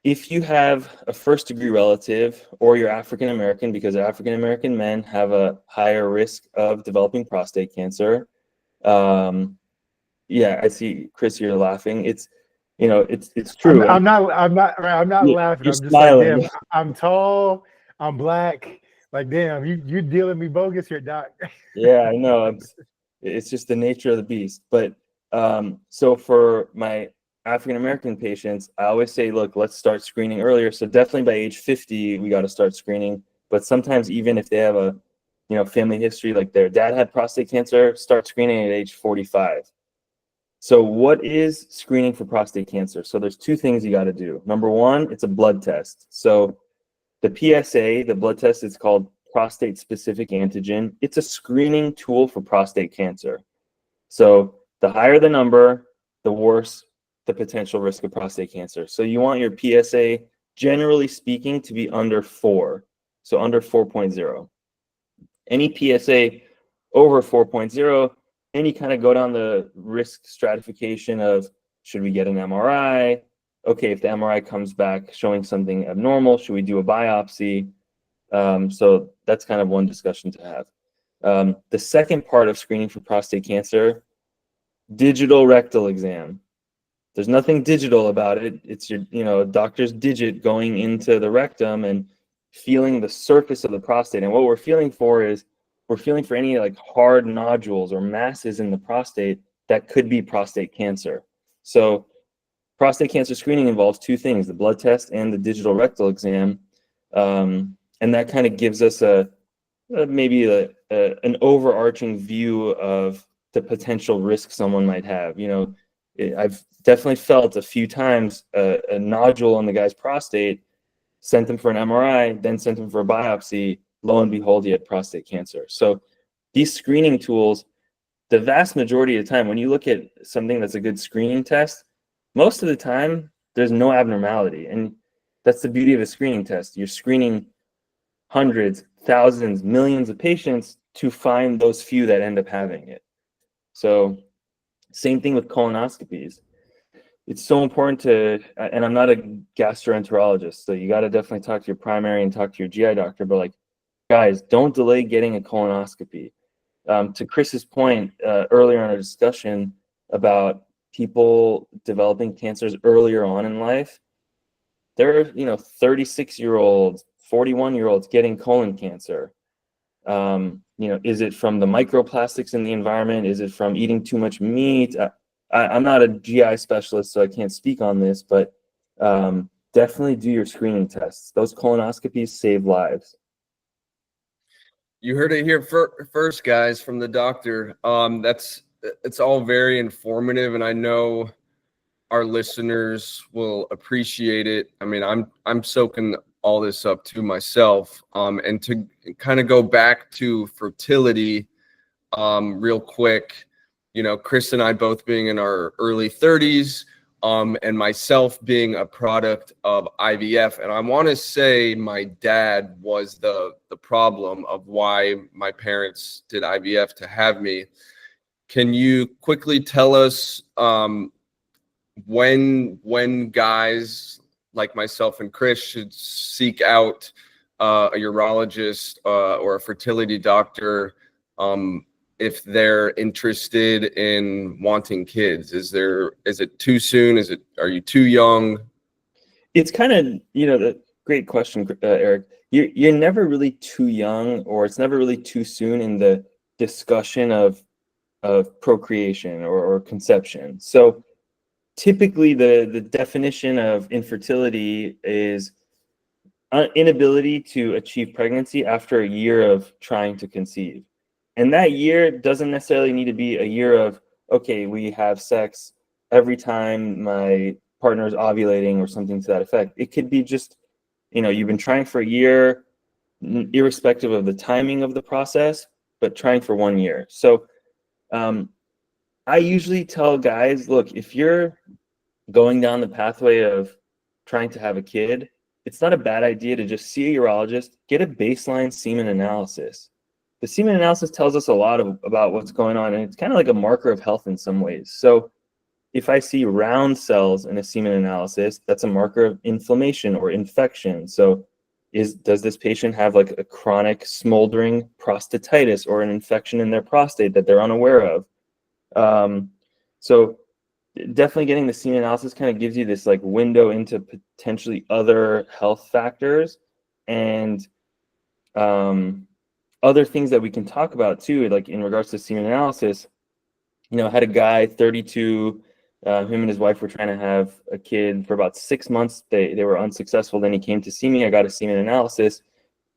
If you have a first-degree relative or you're African American, because African American men have a higher risk of developing prostate cancer. Yeah, I see, Chris, you're laughing. It's true. I'm not laughing. You're I'm just smiling. like, damn, I'm tall, I'm black. Like, damn, you dealing me bogus here, doc. Yeah, I know. It's just the nature of the beast. But so for my African American patients, I always say, look, let's start screening earlier. So definitely by age 50, we got to start screening. But sometimes even if they have a family history, like their dad had prostate cancer, start screening at age 45. So what is screening for prostate cancer? So there's two things you got to do. Number one, it's a blood test. So the PSA, the blood test, is called prostate specific antigen. It's a screening tool for prostate cancer. So the higher the number, the worse the potential risk of prostate cancer. So you want your PSA, generally speaking, to be under 4. So under 4.0. Any PSA over 4.0, and you kind of go down the risk stratification of, should we get an MRI? Okay, if the MRI comes back showing something abnormal, should we do a biopsy? So that's kind of one discussion to have. The second part of screening for prostate cancer, digital rectal exam. There's nothing digital about it. It's your doctor's digit going into the rectum and feeling the surface of the prostate. And what we're feeling for is, we're feeling for any like hard nodules or masses in the prostate that could be prostate cancer. So prostate cancer screening involves two things, the blood test and the digital rectal exam. And that kind of gives us maybe an overarching view of the potential risk someone might have. I've definitely felt a few times a nodule on the guy's prostate, sent them for an MRI, then sent them for a biopsy. Lo and behold, he had prostate cancer. So these screening tools, the vast majority of the time, when you look at something that's a good screening test, most of the time there's no abnormality. And that's the beauty of a screening test. You're screening hundreds, thousands, millions of patients to find those few that end up having it. So same thing with colonoscopies. It's so important to, and I'm not a gastroenterologist, so you got to definitely talk to your primary and talk to your GI doctor, but like, guys, don't delay getting a colonoscopy. To Chris's point earlier in our discussion about people developing cancers earlier on in life, there are 36-year-olds, 41-year-olds getting colon cancer. Is it from the microplastics in the environment? Is it from eating too much meat? I'm not a GI specialist, so I can't speak on this, but definitely do your screening tests. Those colonoscopies save lives. You heard it here first, guys, from the doctor. It's all very informative, and I know our listeners will appreciate it. I mean, I'm soaking all this up to myself. And to kind of go back to fertility, real quick, Chris and I both being in our early 30s, and myself being a product of IVF. And I want to say my dad was the problem of why my parents did IVF to have me. Can you quickly tell us when guys like myself and Chris should seek out a urologist or a fertility doctor if they're interested in wanting kids? Is it too soon? Are you too young? It's kind of, the great question, Eric. You're never really too young, or it's never really too soon in the discussion of procreation or conception. So typically the definition of infertility is inability to achieve pregnancy after a year of trying to conceive. And that year doesn't necessarily need to be a year of, okay, we have sex every time my partner is ovulating or something to that effect. It could be just, you've been trying for a year, irrespective of the timing of the process, but trying for 1 year. So I usually tell guys, look, if you're going down the pathway of trying to have a kid, it's not a bad idea to just see a urologist, get a baseline semen analysis. The semen analysis tells us a lot about what's going on, and it's kind of like a marker of health in some ways. So if I see round cells in a semen analysis, that's a marker of inflammation or infection. So does this patient have like a chronic smoldering prostatitis or an infection in their prostate that they're unaware of? So definitely getting the semen analysis kind of gives you this like window into potentially other health factors and other things that we can talk about too, like in regards to semen analysis. I had a guy, 32, him and his wife were trying to have a kid for about 6 months. They were unsuccessful. Then he came to see me. I got a semen analysis.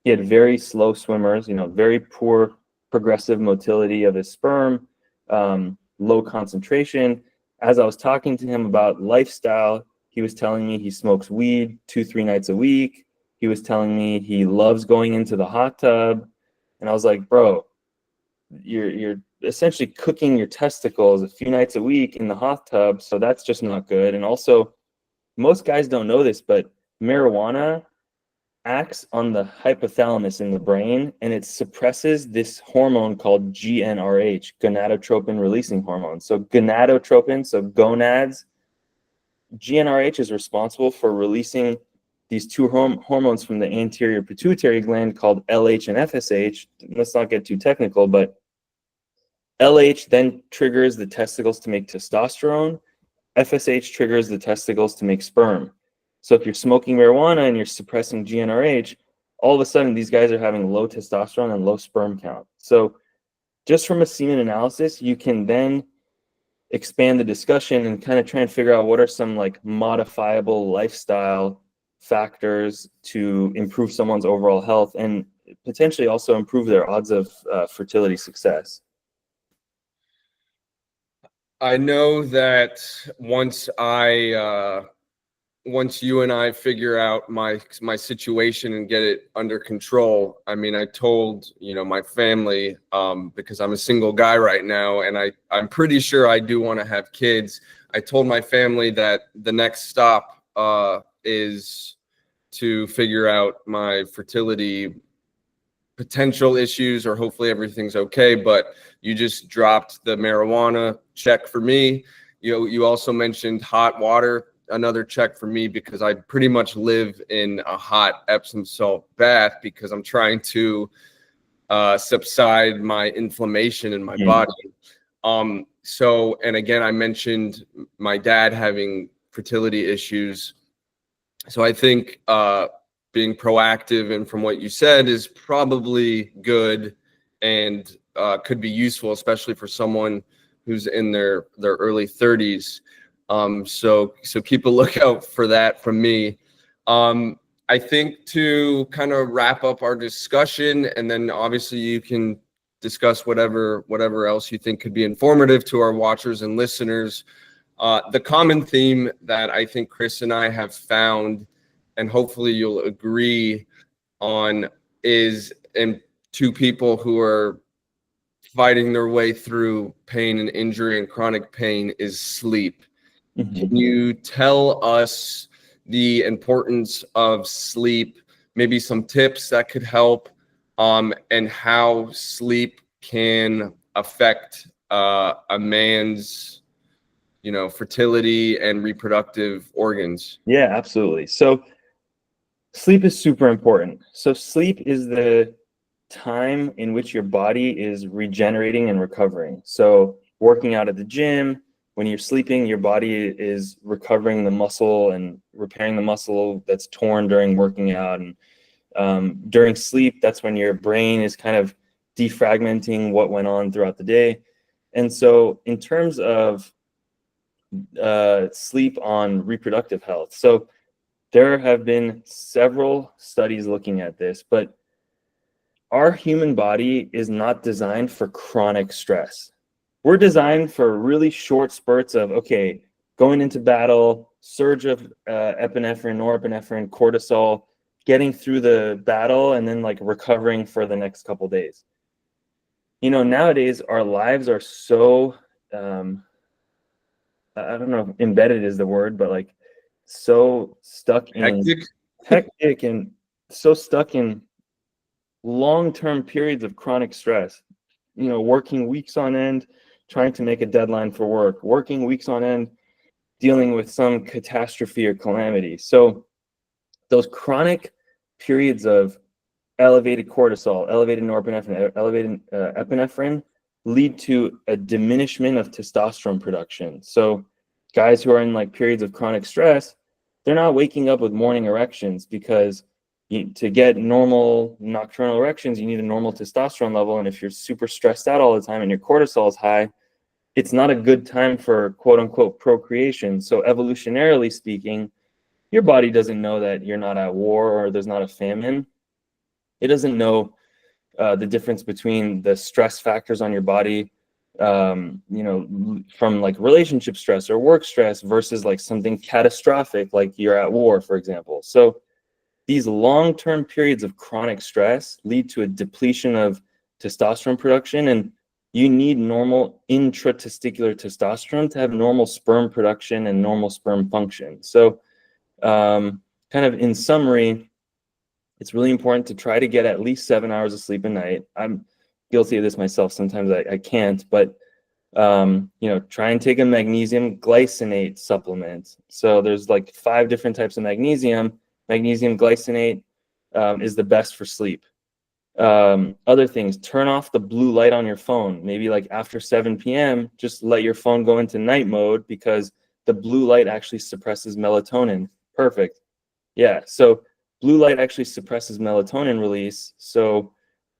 He had very slow swimmers, very poor progressive motility of his sperm, low concentration. As I was talking to him about lifestyle, he was telling me he smokes weed 2-3 nights a week. He was telling me he loves going into the hot tub. And I was like, bro, you're essentially cooking your testicles a few nights a week in the hot tub. So that's just not good. And also, most guys don't know this, but marijuana acts on the hypothalamus in the brain, and it suppresses this hormone called GnRH, gonadotropin releasing hormone. So gonadotropin, so gonads, GnRH is responsible for releasing these two hormones from the anterior pituitary gland called LH and FSH. Let's not get too technical, but LH then triggers the testicles to make testosterone. FSH triggers the testicles to make sperm. So if you're smoking marijuana and you're suppressing GnRH, all of a sudden these guys are having low testosterone and low sperm count. So just from a semen analysis, you can then expand the discussion and kind of try and figure out what are some like modifiable lifestyle factors to improve someone's overall health and potentially also improve their odds of fertility success. I know that once you and I figure out my situation and get it under control, I mean, I told, my family, because I'm a single guy right now, and I'm pretty sure I do want to have kids. I told my family that the next stop is to figure out my fertility potential issues, or hopefully everything's okay. But you just dropped the marijuana check for me. You also mentioned hot water, another check for me, because I pretty much live in a hot Epsom salt bath because I'm trying to subside my inflammation in my body. So, and again, I mentioned my dad having fertility issues. So I think being proactive, and from what you said, is probably good and could be useful, especially for someone who's in their early 30s. So keep a lookout for that from me. I think to kind of wrap up our discussion, and then obviously you can discuss whatever else you think could be informative to our watchers and listeners. The common theme that I think Chris and I have found, and hopefully you'll agree on, is in two people who are fighting their way through pain and injury and chronic pain, is sleep. Can you tell us the importance of sleep, maybe some tips that could help, and how sleep can affect a man's, fertility and reproductive organs? Yeah, absolutely. So sleep is super important. So sleep is the time in which your body is regenerating and recovering. So working out at the gym, when you're sleeping, your body is recovering the muscle and repairing the muscle that's torn during working out. And during sleep, that's when your brain is kind of defragmenting what went on throughout the day. And so in terms of sleep on reproductive health, so there have been several studies looking at this, but our human body is not designed for chronic stress. We're designed for really short spurts of, okay, going into battle, surge of epinephrine, norepinephrine, cortisol, getting through the battle, and then like recovering for the next couple days. Nowadays our lives are so, I don't know if embedded is the word, but like so stuck in hectic and so stuck in long-term periods of chronic stress, working weeks on end, trying to make a deadline for work, working weeks on end, dealing with some catastrophe or calamity. So those chronic periods of elevated cortisol, elevated norepinephrine, elevated epinephrine lead to a diminishment of testosterone production. So guys who are in like periods of chronic stress, they're not waking up with morning erections, because to get normal nocturnal erections, you need a normal testosterone level. And if you're super stressed out all the time and your cortisol is high, it's not a good time for quote unquote procreation. So evolutionarily speaking, your body doesn't know that you're not at war or there's not a famine. It doesn't know the difference between the stress factors on your body, from like relationship stress or work stress versus like something catastrophic, like you're at war, for example. So these long-term periods of chronic stress lead to a depletion of testosterone production, and you need normal intratesticular testosterone to have normal sperm production and normal sperm function. So kind of in summary, it's really important to try to get at least 7 hours of sleep a night. I'm guilty of this myself. Sometimes I can't, but try and take a magnesium glycinate supplement. So there's like 5 different types of magnesium. Magnesium glycinate is the best for sleep. Other things, turn off the blue light on your phone. Maybe like after 7 p.m., just let your phone go into night mode, because the blue light actually suppresses melatonin. Perfect. Yeah, so blue light actually suppresses melatonin release. So,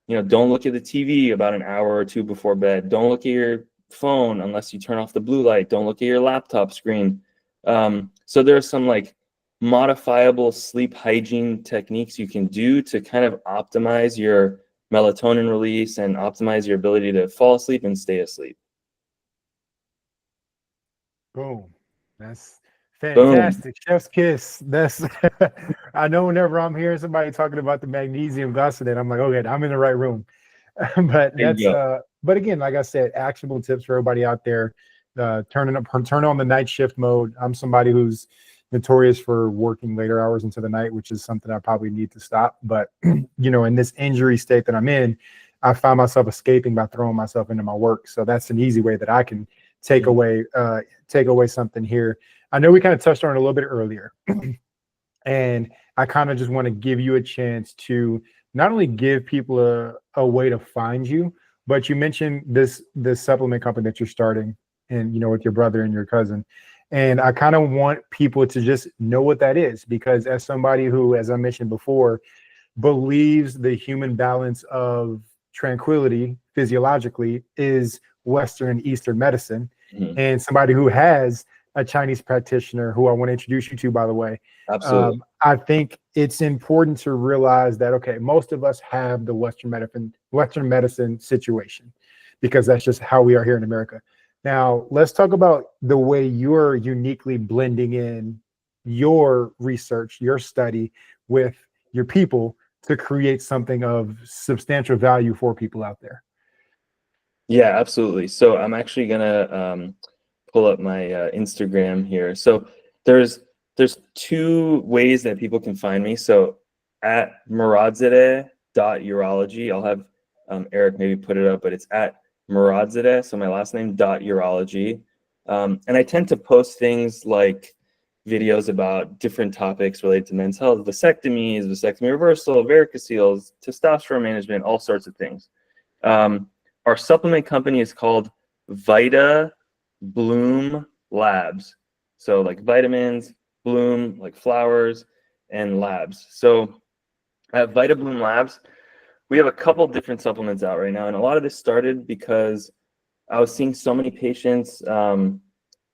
don't look at the TV about an hour or two before bed. Don't look at your phone unless you turn off the blue light. Don't look at your laptop screen. So there are some like modifiable sleep hygiene techniques you can do to kind of optimize your melatonin release and optimize your ability to fall asleep and stay asleep. Boom. That's fantastic. Boom. Chef's kiss. That's I know whenever I'm hearing somebody talking about the magnesium glycinate, I'm like, okay, I'm in the right room. But that's but again, like I said, actionable tips for everybody out there. Turn on the night shift mode. I'm somebody who's notorious for working later hours into the night, which is something I probably need to stop. But in this injury state that I'm in, I find myself escaping by throwing myself into my work. So that's an easy way that I can take away something here. I know we kind of touched on it a little bit earlier, and I kind of just want to give you a chance to not only give people a way to find you, but you mentioned this supplement company that you're starting, and with your brother and your cousin. And I kind of want people to just know what that is, because as somebody who, as I mentioned before, believes the human balance of tranquility physiologically is Western and Eastern medicine, and somebody who has a Chinese practitioner who I want to introduce you to, by the way. Absolutely. I think it's important to realize that, okay, most of us have the Western medicine situation because that's just how we are here in America. Now, let's talk about the way you're uniquely blending in your research, your study with your people to create something of substantial value for people out there. Yeah, absolutely. So I'm actually gonna pull up my Instagram here. So there's two ways that people can find me. So at Moradzadeh.urology, I'll have Eric maybe put it up, but it's at Moradzadeh, so my last name .urology. And I tend to post things like videos about different topics related to men's health, vasectomies, vasectomy reversal, varicoceles, testosterone management, all sorts of things. Our supplement company is called Vita Bloom Labs. So like vitamins, bloom, like flowers, and labs. So at Vita Bloom Labs, we have a couple different supplements out right now. And a lot of this started because I was seeing so many patients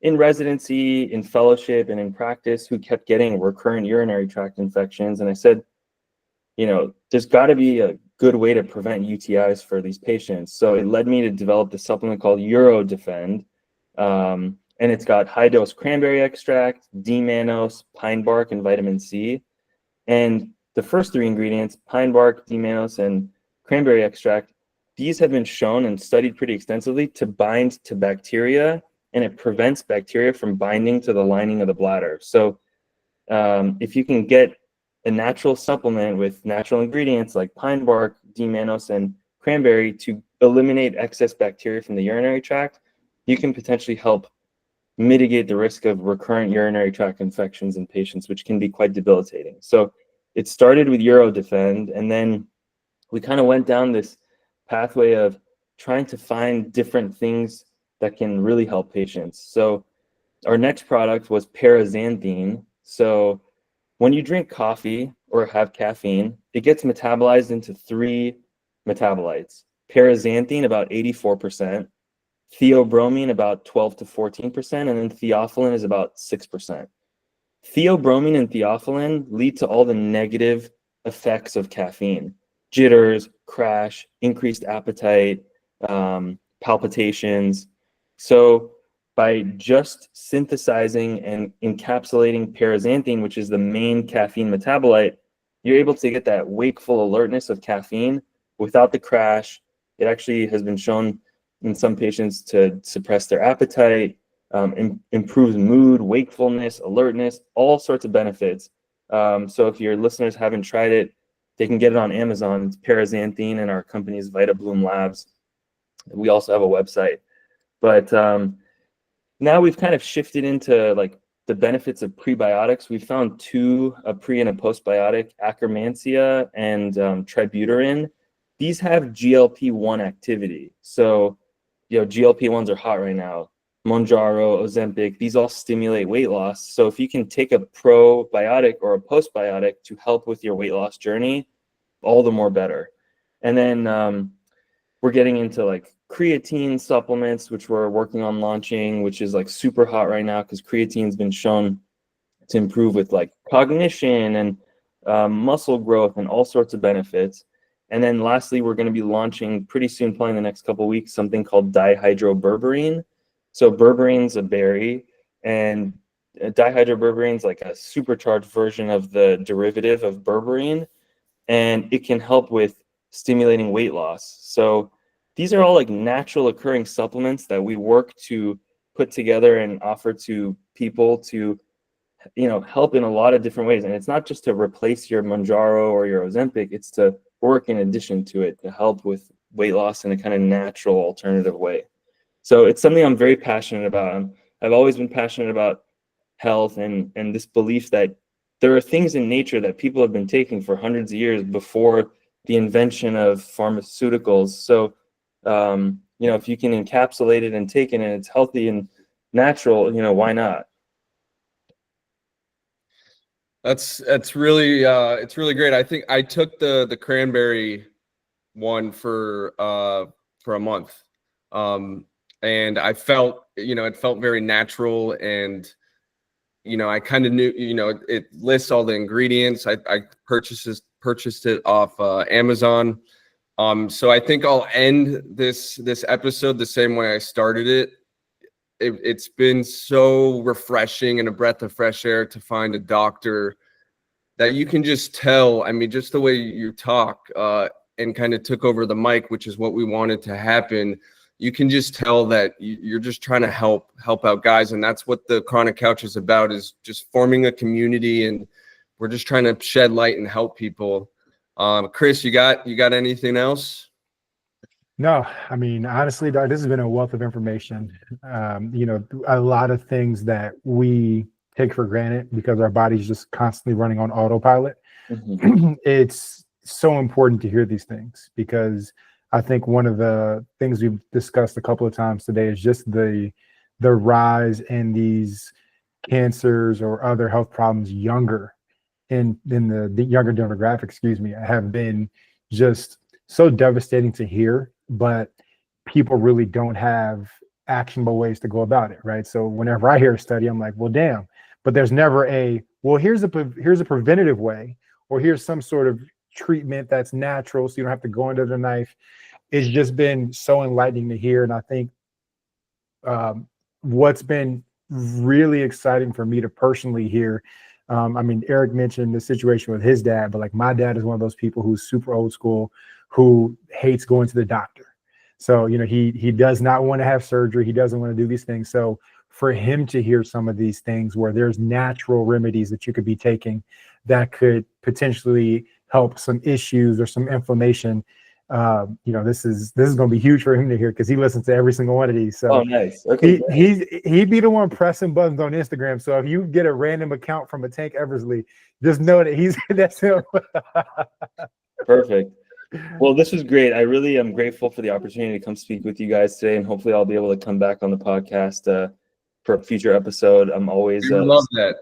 in residency, in fellowship, and in practice who kept getting recurrent urinary tract infections. And I said, there's got to be a good way to prevent UTIs for these patients. So it led me to develop the supplement called UroDefend. And it's got high dose cranberry extract, D-mannose, pine bark, and vitamin C. And the first three ingredients, pine bark, D-mannose, and cranberry extract, these have been shown and studied pretty extensively to bind to bacteria, and it prevents bacteria from binding to the lining of the bladder. So if you can get a natural supplement with natural ingredients like pine bark, D-mannose, and cranberry to eliminate excess bacteria from the urinary tract, you can potentially help mitigate the risk of recurrent urinary tract infections in patients, which can be quite debilitating. So it started with UroDefend, and then we kind of went down this pathway of trying to find different things that can really help patients. So our next product was paraxanthine. So when you drink coffee or have caffeine, it gets metabolized into three metabolites. Paraxanthine, about 84%, theobromine, about 12 to 14%, and then theophylline is about 6%. Theobromine and theophylline lead to all the negative effects of caffeine: jitters, crash, increased appetite, palpitations. So by just synthesizing and encapsulating paraxanthine, which is the main caffeine metabolite, you're able to get that wakeful alertness of caffeine without the crash. It actually has been shown in some patients to suppress their appetite, improves mood, wakefulness, alertness, all sorts of benefits. So if your listeners haven't tried it, they can get it on Amazon. It's paraxanthine, and our company is Vita Bloom Labs. We also have a website. But now we've kind of shifted into like the benefits of prebiotics. We found two, a pre and a postbiotic, Akkermansia and Tributyrin. These have GLP-1 activity. So, GLP-1s are hot right now. Mounjaro, Ozempic, these all stimulate weight loss. So if you can take a probiotic or a postbiotic to help with your weight loss journey, all the more better. And then we're getting into like creatine supplements, which we're working on launching, which is like super hot right now because creatine's been shown to improve with like cognition and muscle growth and all sorts of benefits. And then lastly, we're going to be launching pretty soon, probably in the next couple of weeks, something called dihydroberberine. So berberine's a berry, and dihydroberberine is like a supercharged version of the derivative of berberine, and it can help with stimulating weight loss. So these are all like natural occurring supplements that we work to put together and offer to people to, help in a lot of different ways. And it's not just to replace your Mounjaro or your Ozempic, it's to work in addition to it to help with weight loss in a kind of natural alternative way. So it's something I'm very passionate about. I've always been passionate about health and this belief that there are things in nature that people have been taking for hundreds of years before the invention of pharmaceuticals. So, if you can encapsulate it and take it and it's healthy and natural, why not? It's really great. I think I took the cranberry one for a month. And I felt it felt very natural, and I kind of knew, it lists all the ingredients. I purchased it off Amazon. So I think I'll end this episode the same way I started it. It's been so refreshing and a breath of fresh air to find a doctor that you can just tell. I mean, just the way you talk and kind of took over the mic, which is what we wanted to happen. You can just tell that you're just trying to help out guys, and that's what the Chronic Couch is about, is just forming a community, and we're just trying to shed light and help people. Chris, you got anything else? No, I mean, honestly, Doc, this has been a wealth of information. A lot of things that we take for granted because our body's just constantly running on autopilot. Mhm. It's so important to hear these things, because I think one of the things we've discussed a couple of times today is just the rise in these cancers or other health problems younger in the younger demographic, excuse me, have been just so devastating to hear, but people really don't have actionable ways to go about it, right? So whenever I hear a study, I'm like, well, damn, but there's never here's a preventative way, or here's some sort of treatment that's natural so you don't have to go under the knife. It's just been so enlightening to hear. And I think what's been really exciting for me to personally hear, I mean, Eric mentioned the situation with his dad, but like my dad is one of those people who's super old school, who hates going to the doctor. So, he does not want to have surgery. He doesn't want to do these things. So for him to hear some of these things where there's natural remedies that you could be taking that could potentially help some issues or some inflammation, this is going to be huge for him to hear, because he listens to every single one of these. So Nice. Okay. he'd be the one pressing buttons on Instagram. So if you get a random account from a Tank Eversley, just know that that's him. Perfect. Well, this was great. I really am grateful for the opportunity to come speak with you guys today, and hopefully I'll be able to come back on the podcast for a future episode. I'm always love that.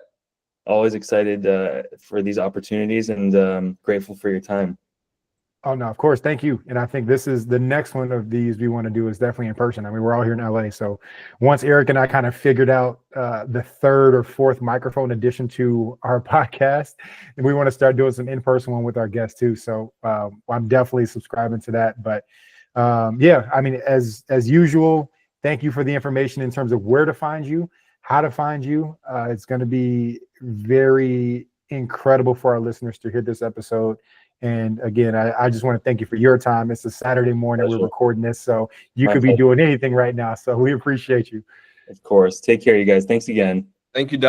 Always excited for these opportunities, and grateful for your time. Oh, no, of course. Thank you. And I think this is the next one of these we want to do is definitely in person. I mean, we're all here in LA. So once Eric and I kind of figured out the third or fourth microphone addition to our podcast, and we want to start doing some in-person one with our guests too. So I'm definitely subscribing to that. But yeah, I mean, as usual, thank you for the information in terms of where to find you, how to find you. It's going to be very incredible for our listeners to hear this episode. And again, I just want to thank you for your time. It's a Saturday morning. Pleasure. We're recording this, so you My could be pleasure. doing anything right now. So we appreciate you. Of course. Take care, you guys. Thanks again. Thank you, Doc.